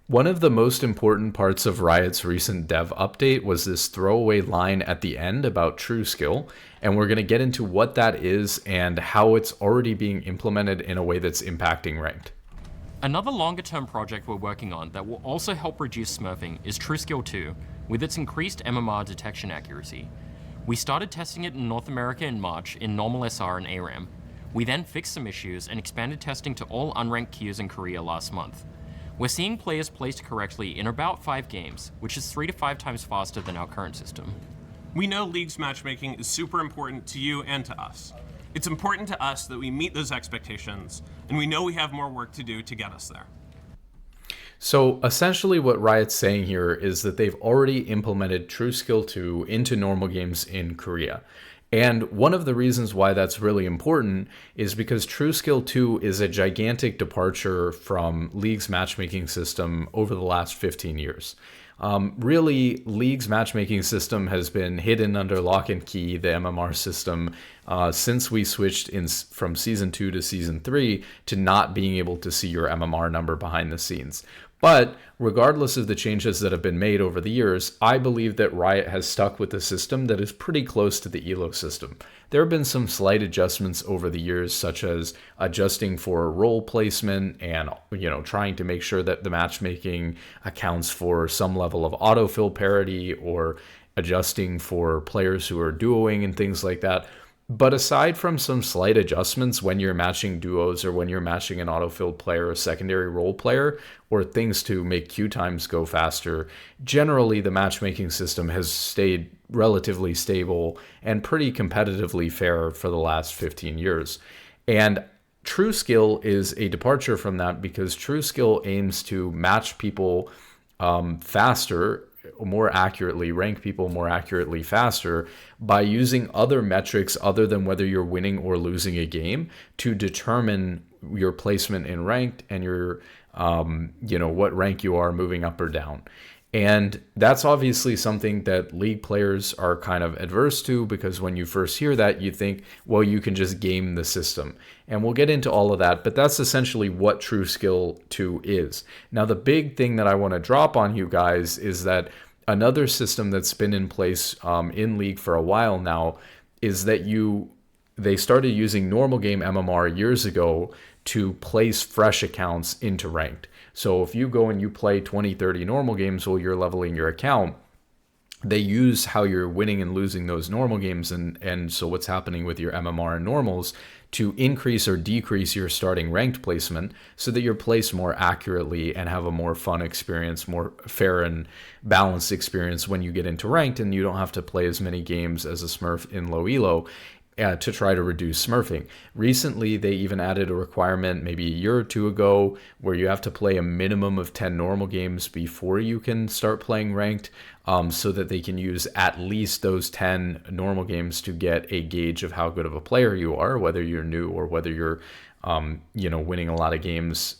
One of the most important parts of Riot's recent dev update was this throwaway line at the end about true skill, and we're going to get into what that is and how it's already being implemented in a way that's impacting ranked. Another longer-term project we're working on that will also help reduce smurfing is TrueSkill 2, with its increased MMR detection accuracy. We started testing it in North America in March in normal SR and ARAM. We then fixed some issues and expanded testing to all unranked queues in Korea last month. We're seeing players placed correctly in about 5 games, which is 3 to 5 times faster than our current system. We know League's matchmaking is super important to you and to us. It's important to us that we meet those expectations, and we know we have more work to do to get us there. So essentially what Riot's saying here is that they've already implemented TrueSkill 2 into normal games in Korea. And one of the reasons why that's really important is because TrueSkill 2 is a gigantic departure from League's matchmaking system over the last 15 years. Really, League's matchmaking system has been hidden under lock and key, the MMR system, since we switched from Season 2 to Season 3 to not being able to see your MMR number behind the scenes. But regardless of the changes that have been made over the years, I believe that Riot has stuck with a system that is pretty close to the ELO system. There have been some slight adjustments over the years, such as adjusting for role placement and, trying to make sure that the matchmaking accounts for some level of autofill parity, or adjusting for players who are duoing and things like that. But aside from some slight adjustments when you're matching duos or when you're matching an autofilled player, a secondary role player, or things to make queue times go faster, generally the matchmaking system has stayed relatively stable and pretty competitively fair for the last 15 years. And TrueSkill is a departure from that because TrueSkill aims to match people faster, more accurately, rank people more accurately faster by using other metrics other than whether you're winning or losing a game to determine your placement in ranked and your what rank you are moving up or down. And that's obviously something that League players are kind of adverse to, because when you first hear that, you think, well, you can just game the system. And we'll get into all of that, but that's essentially what TrueSkill 2 is. Now, the big thing that I want to drop on you guys is that another system that's been in place in League for a while now is that they started using normal game MMR years ago to place fresh accounts into ranked. So if you go and you play 20, 30 normal games while you're leveling your account, they use how you're winning and losing those normal games and so what's happening with your MMR and normals to increase or decrease your starting ranked placement so that you're placed more accurately and have a more fun experience, more fair and balanced experience when you get into ranked, and you don't have to play as many games as a Smurf in low elo to try to reduce smurfing. Recently, they even added a requirement maybe a year or two ago where you have to play a minimum of 10 normal games before you can start playing ranked, so that they can use at least those 10 normal games to get a gauge of how good of a player you are, whether you're new or whether you're winning a lot of games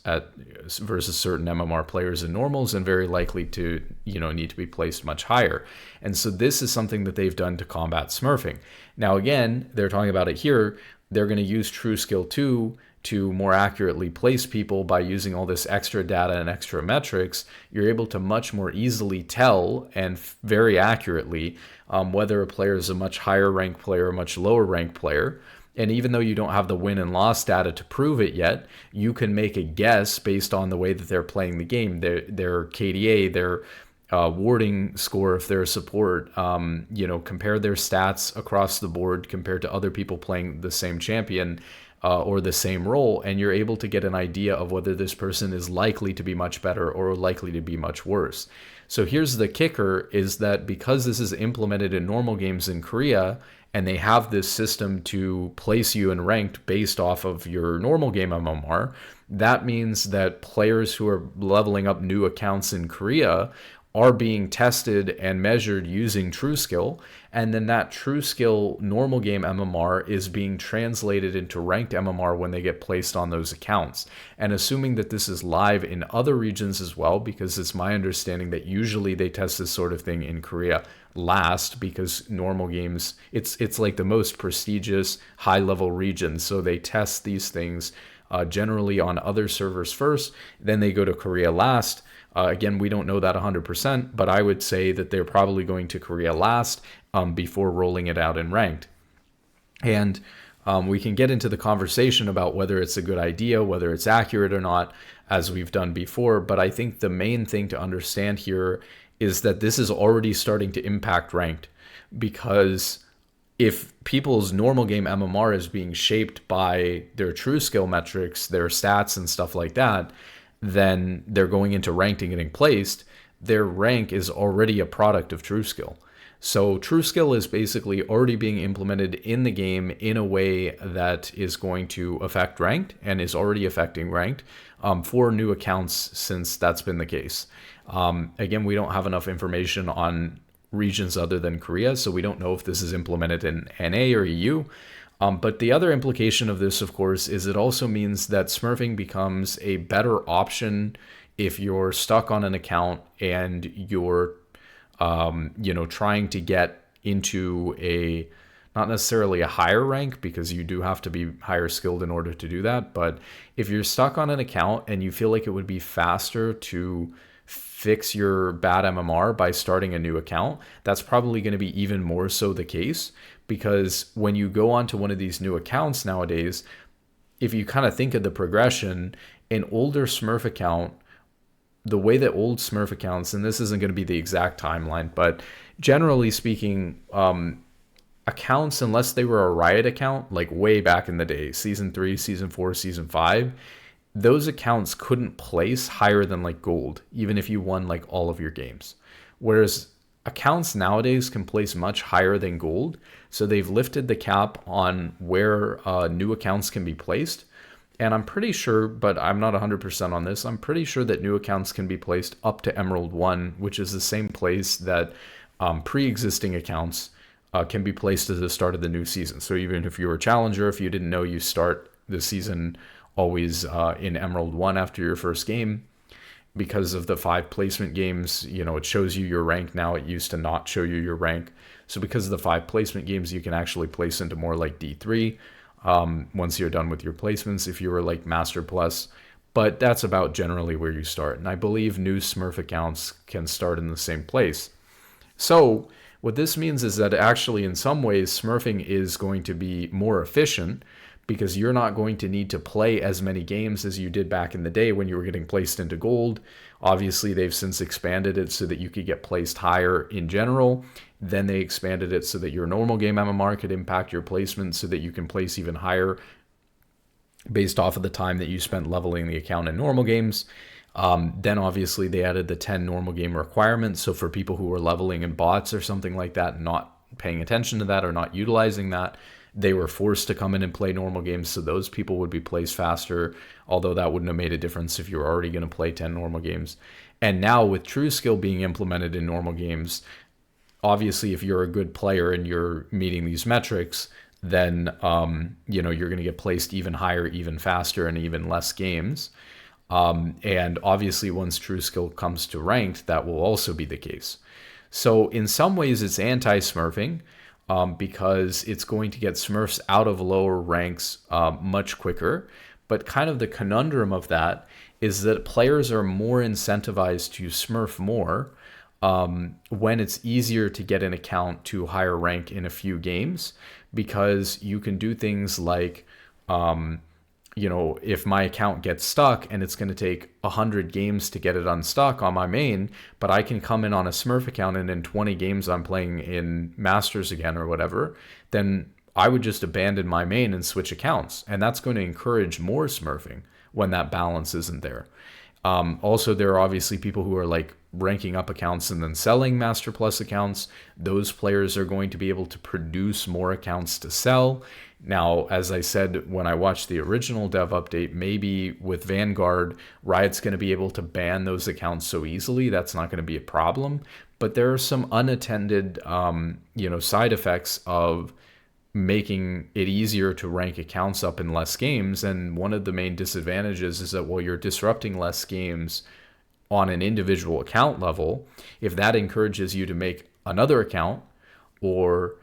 versus certain MMR players in normals, and very likely to, need to be placed much higher. And so this is something that they've done to combat smurfing. Now, again, they're talking about it here. They're going to use TrueSkill 2 to more accurately place people by using all this extra data and extra metrics. You're able to much more easily tell and very accurately whether a player is a much higher ranked player or a much lower ranked player. And even though you don't have the win and loss data to prove it yet, you can make a guess based on the way that they're playing the game, their KDA, their warding score if they're a support, compare their stats across the board compared to other people playing the same champion or the same role, and you're able to get an idea of whether this person is likely to be much better or likely to be much worse. So here's the kicker, is that because this is implemented in normal games in Korea, and they have this system to place you in ranked based off of your normal game MMR, that means that players who are leveling up new accounts in Korea are being tested and measured using TrueSkill, and then that TrueSkill normal game MMR is being translated into ranked MMR when they get placed on those accounts. And assuming that this is live in other regions as well, because it's my understanding that usually they test this sort of thing in Korea last, because normal games, it's like the most prestigious high-level region, so they test these things generally on other servers first, then they go to Korea last. Again, we don't know that 100%, but I would say that they're probably going to Korea last before rolling it out in ranked. And we can get into the conversation about whether it's a good idea, whether it's accurate or not, as we've done before. But I think the main thing to understand here is that this is already starting to impact ranked, because if people's normal game MMR is being shaped by their true skill metrics, their stats and stuff like that, then they're going into ranked and getting placed. Their rank is already a product of true skill. So true skill is basically already being implemented in the game in a way that is going to affect ranked and is already affecting ranked for new accounts, since that's been the case. Again, we don't have enough information on regions other than Korea, so we don't know if this is implemented in NA or EU. But the other implication of this, of course, is it also means that smurfing becomes a better option if you're stuck on an account and you're trying to get into a, not necessarily a higher rank, because you do have to be higher skilled in order to do that. But if you're stuck on an account and you feel like it would be faster to fix your bad MMR by starting a new account, that's probably going to be even more so the case, because when you go onto one of these new accounts nowadays, if you kind of think of the progression, an older Smurf account, the way that old Smurf accounts, and this isn't going to be the exact timeline, but generally speaking, accounts, unless they were a Riot account, like way back in the day, season 3, season 4, season 5, those accounts couldn't place higher than like gold, even if you won like all of your games. Whereas accounts nowadays can place much higher than gold. So they've lifted the cap on where new accounts can be placed. And I'm pretty sure, but I'm not 100% on this, I'm pretty sure that new accounts can be placed up to Emerald 1, which is the same place that pre-existing accounts can be placed at the start of the new season. So even if you were a challenger, if you didn't know, you start the season always in Emerald 1 after your first game. Because of the 5 placement games, it shows you your rank now. It used to not show you your rank. So because of the 5 placement games, you can actually place into more like D3 once you're done with your placements, if you were like Master Plus. But that's about generally where you start. And I believe new Smurf accounts can start in the same place. So what this means is that actually in some ways Smurfing is going to be more efficient, because you're not going to need to play as many games as you did back in the day when you were getting placed into gold. Obviously, they've since expanded it so that you could get placed higher in general. Then they expanded it so that your normal game MMR could impact your placement so that you can place even higher based off of the time that you spent leveling the account in normal games. Then obviously they added the 10 normal game requirements. So for people who were leveling in bots or something like that, not paying attention to that or not utilizing that, they were forced to come in and play normal games, so those people would be placed faster, although that wouldn't have made a difference if you were already going to play 10 normal games. And now with true skill being implemented in normal games, obviously if you're a good player and you're meeting these metrics, then you're going to get placed even higher, even faster, and even less games. And obviously once true skill comes to ranked, that will also be the case. So in some ways it's anti-smurfing, because it's going to get Smurfs out of lower ranks much quicker. But kind of the conundrum of that is that players are more incentivized to Smurf more when it's easier to get an account to higher rank in a few games, because you can do things like, if my account gets stuck and it's going to take 100 games to get it unstuck on my main, but I can come in on a Smurf account and in 20 games I'm playing in Masters again or whatever, then I would just abandon my main and switch accounts. And that's going to encourage more Smurfing when that balance isn't there. Also, there are obviously people who are like ranking up accounts and then selling Master Plus accounts. Those players are going to be able to produce more accounts to sell. Now, as I said, when I watched the original dev update, maybe with Vanguard, Riot's going to be able to ban those accounts so easily. That's not going to be a problem. But there are some unattended, side effects of making it easier to rank accounts up in less games. And one of the main disadvantages is that while you're disrupting less games on an individual account level, if that encourages you to make another account, or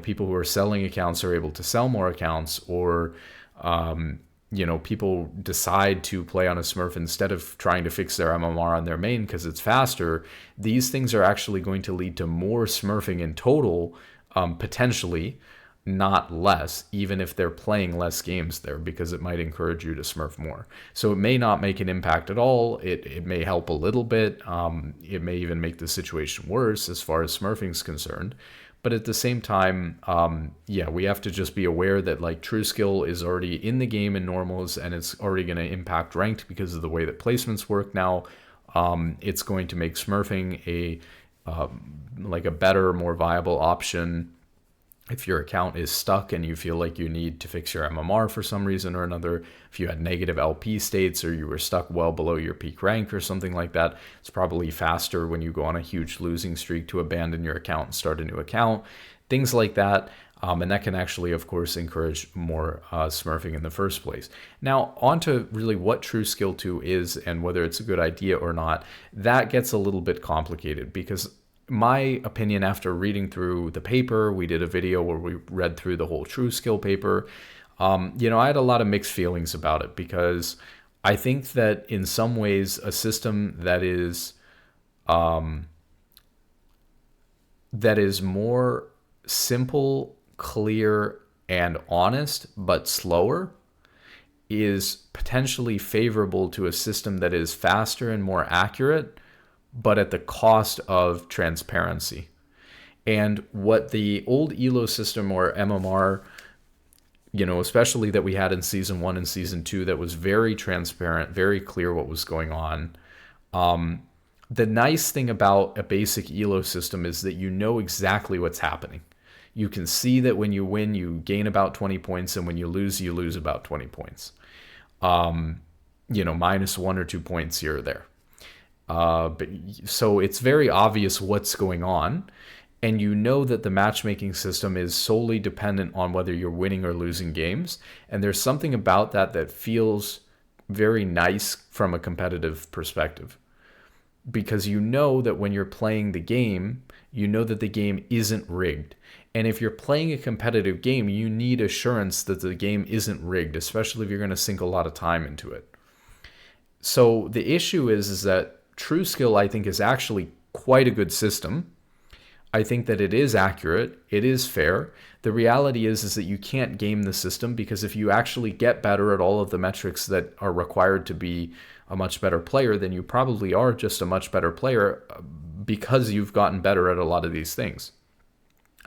people who are selling accounts are able to sell more accounts, or people decide to play on a Smurf instead of trying to fix their MMR on their main because it's faster, these things are actually going to lead to more Smurfing in total, potentially, not less, even if they're playing less games there, because it might encourage you to Smurf more. So it may not make an impact at all. It may help a little bit. It may even make the situation worse as far as Smurfing is concerned. But at the same time, we have to just be aware that like True Skill is already in the game in normals, and it's already going to impact ranked because of the way that placements work now. It's going to make Smurfing a better, more viable option if your account is stuck and you feel like you need to fix your MMR for some reason or another. If you had negative LP states or you were stuck well below your peak rank or something like that, it's probably faster when you go on a huge losing streak to abandon your account and start a new account, things like that. And that can actually, of course, encourage more Smurfing in the first place. Now, on to really what True Skill 2 is and whether it's a good idea or not. That gets a little bit complicated because my opinion after reading through the paper, we did a video where we read through the whole True Skill paper. I had a lot of mixed feelings about it because I think that in some ways a system that is more simple, clear, and honest, but slower is potentially favorable to a system that is faster and more accurate, but at the cost of transparency. And what the old ELO system or MMR, especially that we had in season 1 and season 2, that was very transparent, very clear what was going on. The nice thing about a basic ELO system is that you know exactly what's happening. You can see that when you win, you gain about 20 points, and when you lose about 20 points. Minus 1 or 2 points here or there. So it's very obvious what's going on, and you know that the matchmaking system is solely dependent on whether you're winning or losing games, and there's something about that feels very nice from a competitive perspective, because you know that when you're playing the game, you know that the game isn't rigged. And if you're playing a competitive game, you need assurance that the game isn't rigged, especially if you're going to sink a lot of time into it. So the issue is that True Skill, I think, is actually quite a good system. I think that it is accurate. It is fair. The reality is that you can't game the system, because if you actually get better at all of the metrics that are required to be a much better player, then you probably are just a much better player because you've gotten better at a lot of these things.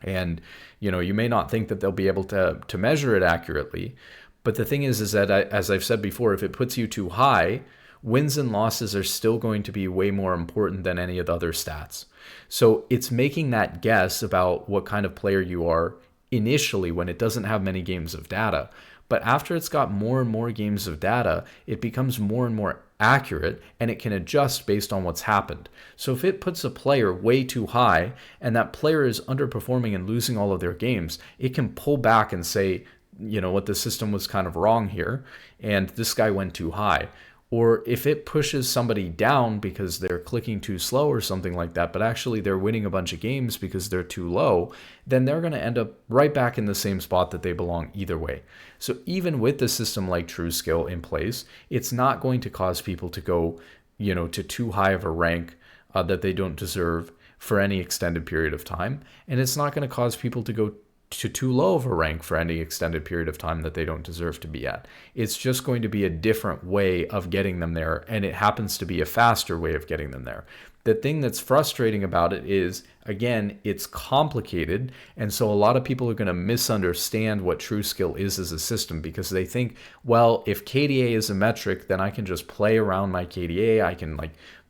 And, you may not think that they'll be able to measure it accurately. But the thing is that, as I've said before, if it puts you too high, wins and losses are still going to be way more important than any of the other stats. So it's making that guess about what kind of player you are initially when it doesn't have many games of data. But after it's got more and more games of data, it becomes more and more accurate, and it can adjust based on what's happened. So if it puts a player way too high and that player is underperforming and losing all of their games, it can pull back and say, what, the system was kind of wrong here, and this guy went too high. Or if it pushes somebody down because they're clicking too slow or something like that, but actually they're winning a bunch of games because they're too low, then they're going to end up right back in the same spot that they belong either way. So even with the system like True Skill in place, it's not going to cause people to go, to too high of a rank that they don't deserve for any extended period of time. And it's not going to cause people to go to too low of a rank for any extended period of time that they don't deserve to be at. It's just going to be a different way of getting them there, and it happens to be a faster way of getting them there. The thing that's frustrating about it is, again, it's complicated, and so a lot of people are going to misunderstand what True Skill is as a system, because they think, well, if KDA is a metric, then I can just play around my KDA, I can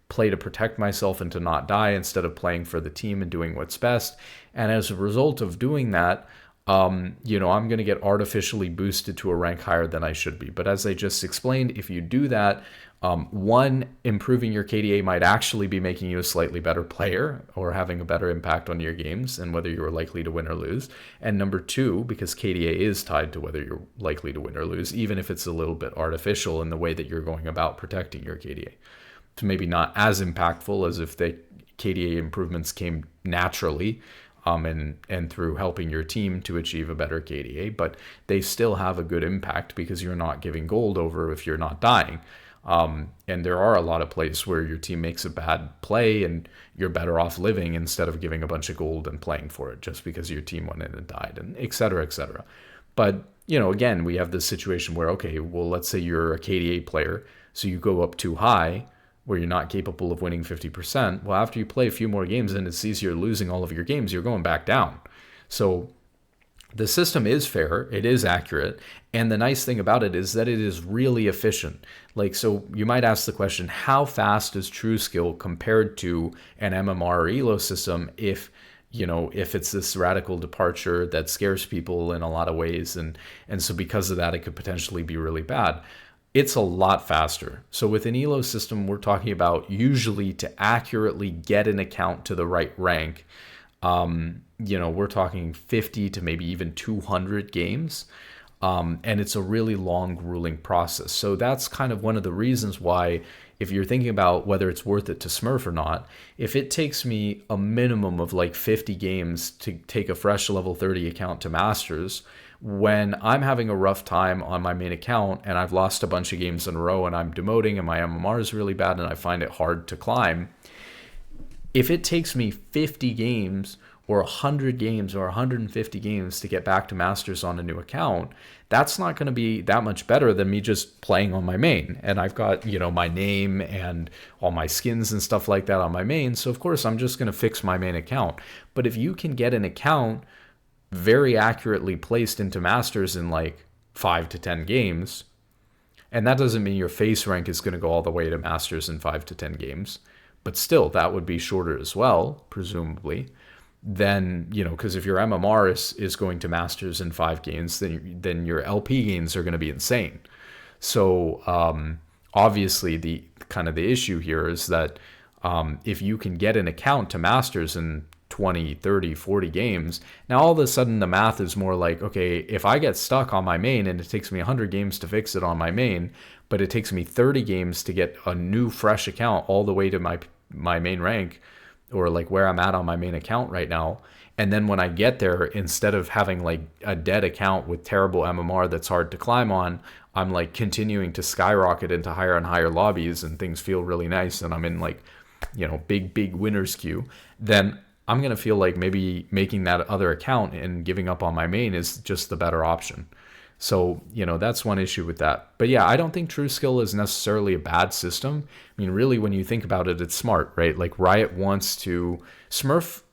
play to protect myself and to not die instead of playing for the team and doing what's best. And as a result of doing that, I'm going to get artificially boosted to a rank higher than I should be. But as I just explained, if you do that, improving your KDA might actually be making you a slightly better player or having a better impact on your games and whether you're likely to win or lose. And number two, because KDA is tied to whether you're likely to win or lose, even if it's a little bit artificial in the way that you're going about protecting your KDA. To maybe not as impactful as if the KDA improvements came naturally. and through helping your team to achieve a better KDA, but they still have a good impact because you're not giving gold over if you're not dying. And there are a lot of plays where your team makes a bad play and you're better off living instead of giving a bunch of gold and playing for it just because your team went in and died, and et cetera, et cetera. But, again, we have this situation where, okay, well, let's say you're a KDA player, so you go up too high where you're not capable of winning 50%. Well, after you play a few more games and it sees you're losing all of your games, you're going back down. So the system is fair, it is accurate, and the nice thing about it is that it is really efficient. Like, so you might ask the question, how fast is True Skill compared to an MMR or ELO system if it's this radical departure that scares people in a lot of ways, and so because of that, it could potentially be really bad. It's a lot faster. So with an ELO system, we're talking about usually to accurately get an account to the right rank, we're talking 50 to maybe even 200 games. And it's a really long, grueling process. So that's kind of one of the reasons why, if you're thinking about whether it's worth it to Smurf or not, if it takes me a minimum of like 50 games to take a fresh level 30 account to Masters, when I'm having a rough time on my main account and I've lost a bunch of games in a row and I'm demoting and my MMR is really bad and I find it hard to climb, if it takes me 50 games or 100 games or 150 games to get back to Masters on a new account, that's not going to be that much better than me just playing on my main. And I've got, my name and all my skins and stuff like that on my main. So of course I'm just going to fix my main account. But if you can get an account very accurately placed into Masters in like 5 to 10 games, and that doesn't mean your face rank is going to go all the way to Masters in 5 to 10 games, but still that would be shorter as well, presumably. Then, because if your MMR is going to Masters in 5 games, then your LP gains are going to be insane. So obviously the issue here is that if you can get an account to Masters in 20, 30, 40 games, now all of a sudden the math is more like, okay, if I get stuck on my main and it takes me 100 games to fix it on my main, but it takes me 30 games to get a new fresh account all the way to my main rank, or like where I'm at on my main account right now. And then when I get there, instead of having like a dead account with terrible MMR that's hard to climb on, I'm like continuing to skyrocket into higher and higher lobbies and things feel really nice. And I'm in like, big winners queue. Then I'm going to feel like maybe making that other account and giving up on my main is just the better option. So, that's one issue with that. But yeah, I don't think True Skill is necessarily a bad system. I mean, really, when you think about it, it's smart, right? Like Riot wants to Smurfs,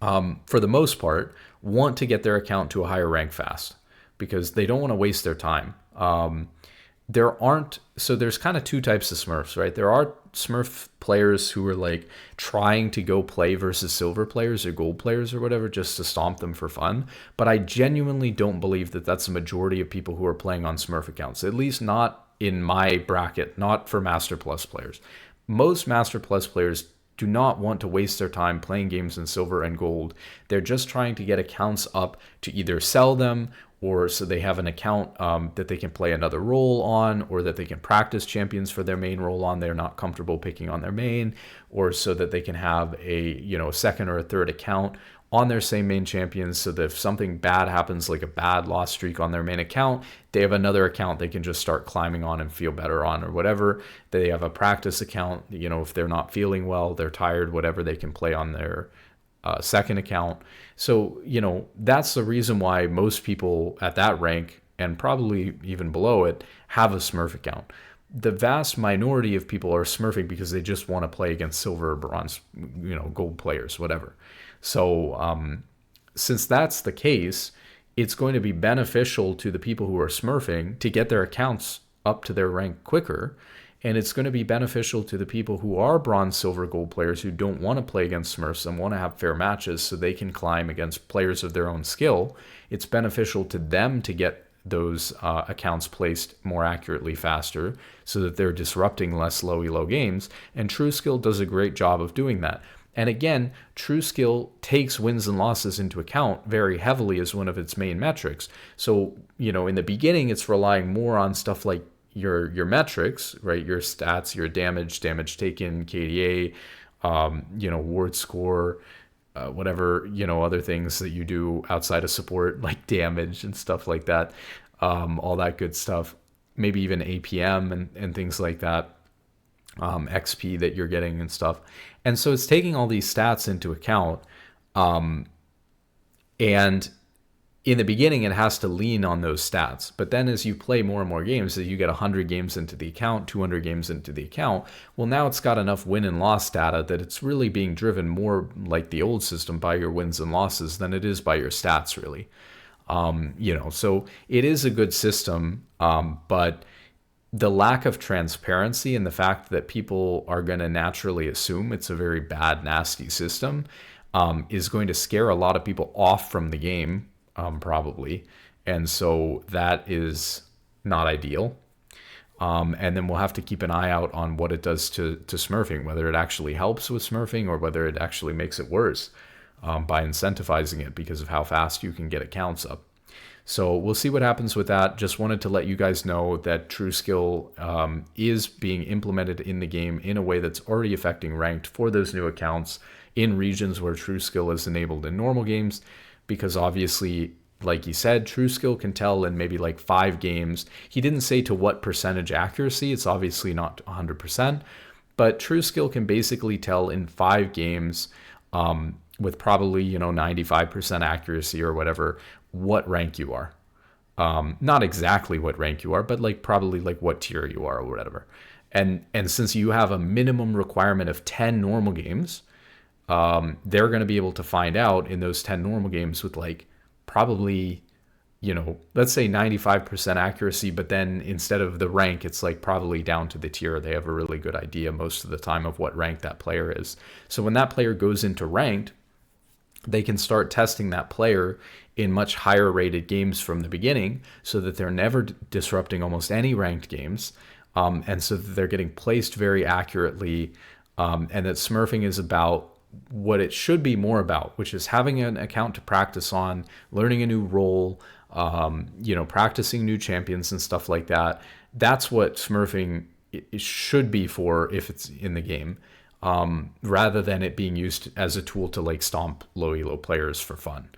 for the most part, want to get their account to a higher rank fast because they don't want to waste their time. There's kind of two types of Smurfs, right? There are Smurf players who are like trying to go play versus silver players or gold players or whatever just to stomp them for fun. But I genuinely don't believe that that's the majority of people who are playing on Smurf accounts, at least not in my bracket, not for Master Plus players. Most Master Plus players do not want to waste their time playing games in silver and gold. They're just trying to get accounts up to either sell them or so they have an account that they can play another role on, or that they can practice champions for their main role on they're not comfortable picking on their main, or so that they can have a second or a third account on their same main champions so that if something bad happens, like a bad loss streak on their main account, they have another account they can just start climbing on and feel better on, or whatever. They have a practice account, if they're not feeling well, they're tired, whatever, they can play on their second account. So, that's the reason why most people at that rank, and probably even below it, have a Smurf account. The vast minority of people are Smurfing because they just want to play against silver or bronze, gold players, whatever. So since that's the case, it's going to be beneficial to the people who are Smurfing to get their accounts up to their rank quicker. And it's going to be beneficial to the people who are bronze, silver, gold players who don't want to play against Smurfs and want to have fair matches so they can climb against players of their own skill. It's beneficial to them to get those accounts placed more accurately faster so that they're disrupting less low elo games. And True Skill does a great job of doing that. And again, True Skill takes wins and losses into account very heavily as one of its main metrics. So, in the beginning, it's relying more on stuff like your metrics, right? Your stats, your damage taken, KDA, ward score, whatever, other things that you do outside of support, like damage and stuff like that, all that good stuff, maybe even APM and things like that, XP that you're getting and stuff. And so it's taking all these stats into account. And in the beginning, it has to lean on those stats. But then as you play more and more games, as you get 100 games into the account, 200 games into the account, well, now it's got enough win and loss data that it's really being driven more like the old system by your wins and losses than it is by your stats, really. So it is a good system, but the lack of transparency and the fact that people are going to naturally assume it's a very bad, nasty system is going to scare a lot of people off from the game. Probably. And so that is not ideal. And then we'll have to keep an eye out on what it does to smurfing, whether it actually helps with smurfing or whether it actually makes it worse by incentivizing it because of how fast you can get accounts up. So we'll see what happens with that. Just wanted to let you guys know that True Skill is being implemented in the game in a way that's already affecting ranked for those new accounts in regions where True Skill is enabled in normal games. Because obviously, like he said, True Skill can tell in maybe like 5 games. He didn't say to what percentage accuracy. It's obviously not 100%. But True Skill can basically tell in 5 games with probably, 95% accuracy or whatever, what rank you are. Not exactly what rank you are, but like probably like what tier you are or whatever. And since you have a minimum requirement of 10 normal games, they're going to be able to find out in those 10 normal games with like probably, let's say 95% accuracy, but then instead of the rank, it's like probably down to the tier. They have a really good idea most of the time of what rank that player is. So when that player goes into ranked, they can start testing that player in much higher rated games from the beginning so that they're never disrupting almost any ranked games. And so that they're getting placed very accurately. And that smurfing is about what it should be more about, which is having an account to practice on, learning a new role, practicing new champions and stuff like that. That's what smurfing it should be for if it's in the game, rather than it being used as a tool to like stomp low elo players for fun,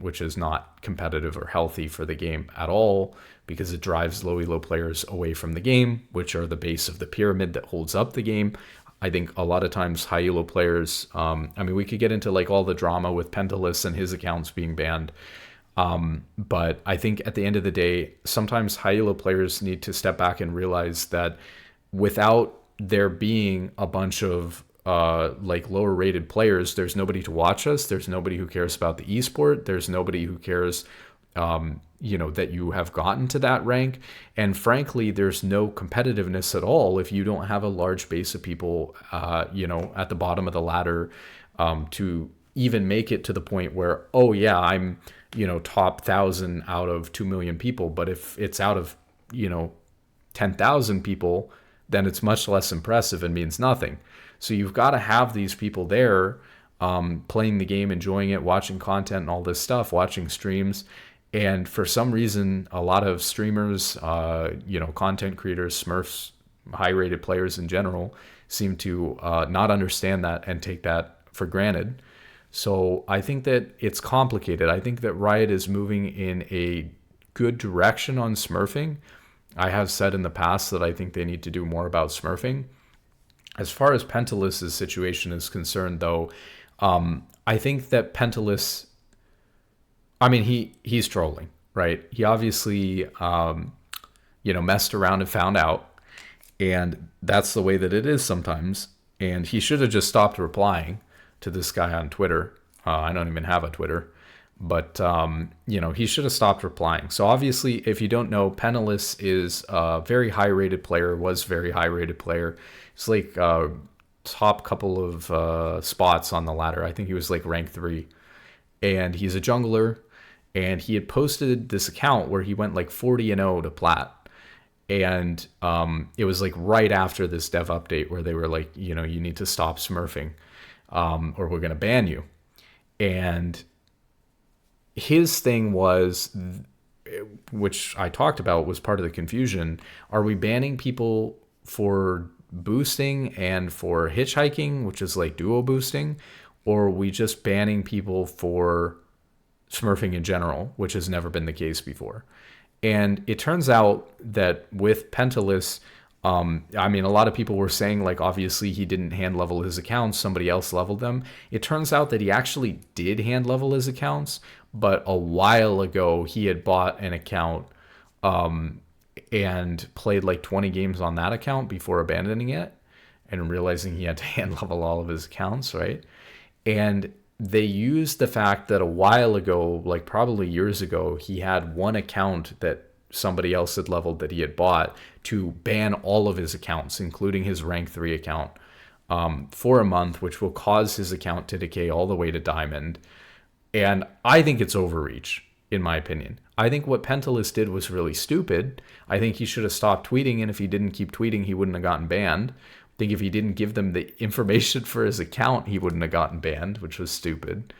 which is not competitive or healthy for the game at all, because it drives low elo players away from the game, which are the base of the pyramid that holds up the game. I think a lot of times high elo players, we could get into like all the drama with Pentilus and his accounts being banned. But I think at the end of the day, sometimes high elo players need to step back and realize that without there being a bunch of like lower rated players, there's nobody to watch us. There's nobody who cares about the esport. There's nobody who cares that you have gotten to that rank. And frankly, there's no competitiveness at all if you don't have a large base of people, at the bottom of the ladder to even make it to the point where, oh yeah, I'm, top 1,000 out of 2 million people. But if it's out of, 10,000 people, then it's much less impressive and means nothing. So you've got to have these people there playing the game, enjoying it, watching content and all this stuff, watching streams. And for some reason, a lot of streamers, content creators, Smurfs, high-rated players in general, seem to not understand that and take that for granted. So I think that it's complicated. I think that Riot is moving in a good direction on smurfing. I have said in the past that I think they need to do more about smurfing. As far as Pentilus' situation is concerned, though, I think that Pentilus... he's trolling, right? He obviously, messed around and found out, and that's the way that it is sometimes. And he should have just stopped replying to this guy on Twitter. I don't even have a Twitter, but he should have stopped replying. So obviously, if you don't know, Pentilus is a very high-rated player. Was very high-rated player. It's like top couple of spots on the ladder. I think he was like rank 3, and he's a jungler. And he had posted this account where he went like 40-0 to plat. And it was like right after this dev update where they were like, you need to stop smurfing or we're going to ban you. And his thing was, which I talked about, was part of the confusion. Are we banning people for boosting and for hitchhiking, which is like duo boosting? or are we just banning people for smurfing in general, which has never been the case before? And it turns out that with Pentilus, I mean, a lot of people were saying, like, obviously he didn't hand level his accounts, somebody else leveled them. It turns out that he actually did hand level his accounts, but a while ago he had bought an account and played like 20 games on that account before abandoning it and realizing he had to hand level all of his accounts, right? And they used the fact that a while ago, like probably years ago, he had one account that somebody else had leveled that he had bought to ban all of his accounts, including his rank 3 account, for a month, which will cause his account to decay all the way to diamond. And I think it's overreach, in my opinion. I think what Pentilus did was really stupid. I think he should have stopped tweeting, and if he didn't keep tweeting, he wouldn't have gotten banned. I think if he didn't give them the information for his account, he wouldn't have gotten banned, which was stupid.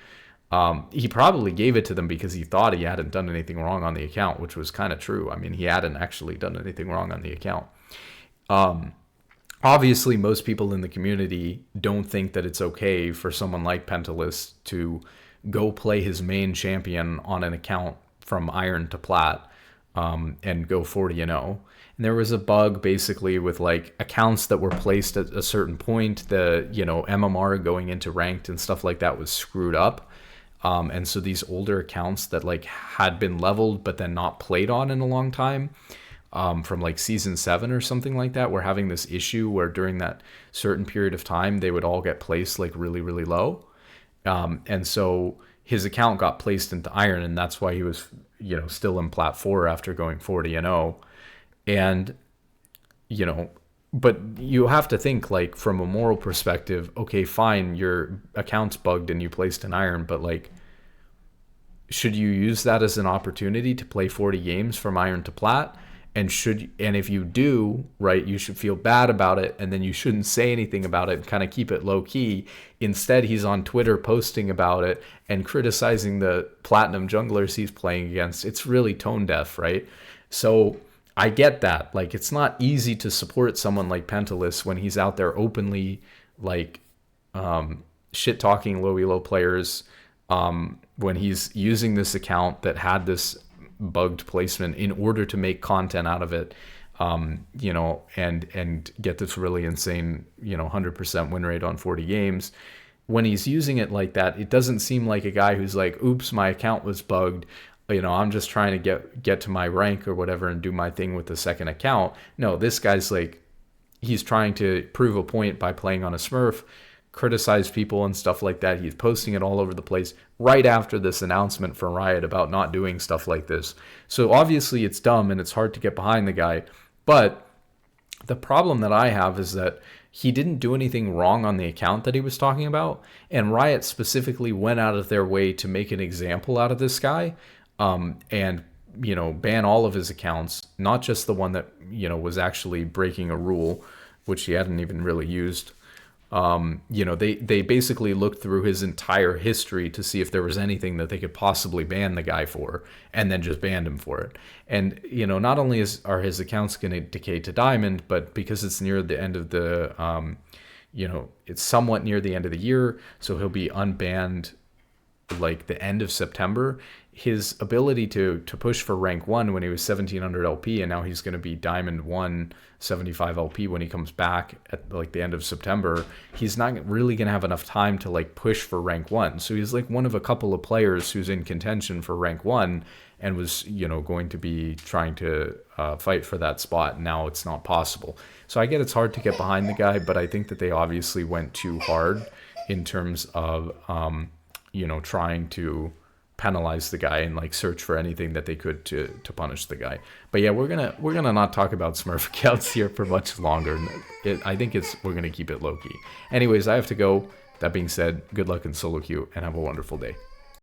He probably gave it to them because he thought he hadn't done anything wrong on the account, which was kind of true. I mean, he hadn't actually done anything wrong on the account. Obviously, most people in the community don't think that it's okay for someone like Pentilus to go play his main champion on an account from iron to plat and go 40-0. And there was a bug basically with like accounts that were placed at a certain point. The, MMR going into ranked and stuff like that was screwed up. And so these older accounts that like had been leveled but then not played on in a long time, from like season 7 or something like that, were having this issue where during that certain period of time they would all get placed like really, really low. And so his account got placed into iron, and that's why he was, still in plat 4 after going 40-0. And, but you have to think, like, from a moral perspective, okay, fine, your account's bugged and you placed an iron, but like, should you use that as an opportunity to play 40 games from iron to plat? And if you do, right, you should feel bad about it, and then you shouldn't say anything about it and kind of keep it low key. Instead, he's on Twitter posting about it and criticizing the platinum junglers he's playing against. It's really tone deaf, right? So I get that. Like, it's not easy to support someone like Pentilus when he's out there openly, like, shit talking low elo players, when he's using this account that had this bugged placement in order to make content out of it, and get this really insane, 100% win rate on 40 games. When he's using it like that, it doesn't seem like a guy who's like, oops, my account was bugged. I'm just trying to get to my rank or whatever and do my thing with the second account. No, this guy's like, he's trying to prove a point by playing on a Smurf, criticize people and stuff like that. He's posting it all over the place right after this announcement from Riot about not doing stuff like this. So obviously it's dumb and it's hard to get behind the guy. But the problem that I have is that he didn't do anything wrong on the account that he was talking about. And Riot specifically went out of their way to make an example out of this guy, and ban all of his accounts, not just the one that, was actually breaking a rule, which he hadn't even really used. They basically looked through his entire history to see if there was anything that they could possibly ban the guy for, and then just banned him for it. And, not only are his accounts going to decay to diamond, but because it's near the end of the, it's somewhat near the end of the year, so he'll be unbanned like the end of September. His ability to push for rank 1 when he was 1700 LP, and now he's going to be diamond 1 75 LP when he comes back at like the end of September, he's not really going to have enough time to like push for rank 1. So he's like one of a couple of players who's in contention for rank 1 and was, going to be trying to fight for that spot. Now it's not possible. So I get it's hard to get behind the guy, but I think that they obviously went too hard in terms of, trying to penalize the guy and like search for anything that they could to punish the guy. But yeah, we're gonna not talk about Smurf accounts here for much longer. I think we're gonna keep it low key. Anyways, I have to go. That being said, good luck in solo queue and have a wonderful day.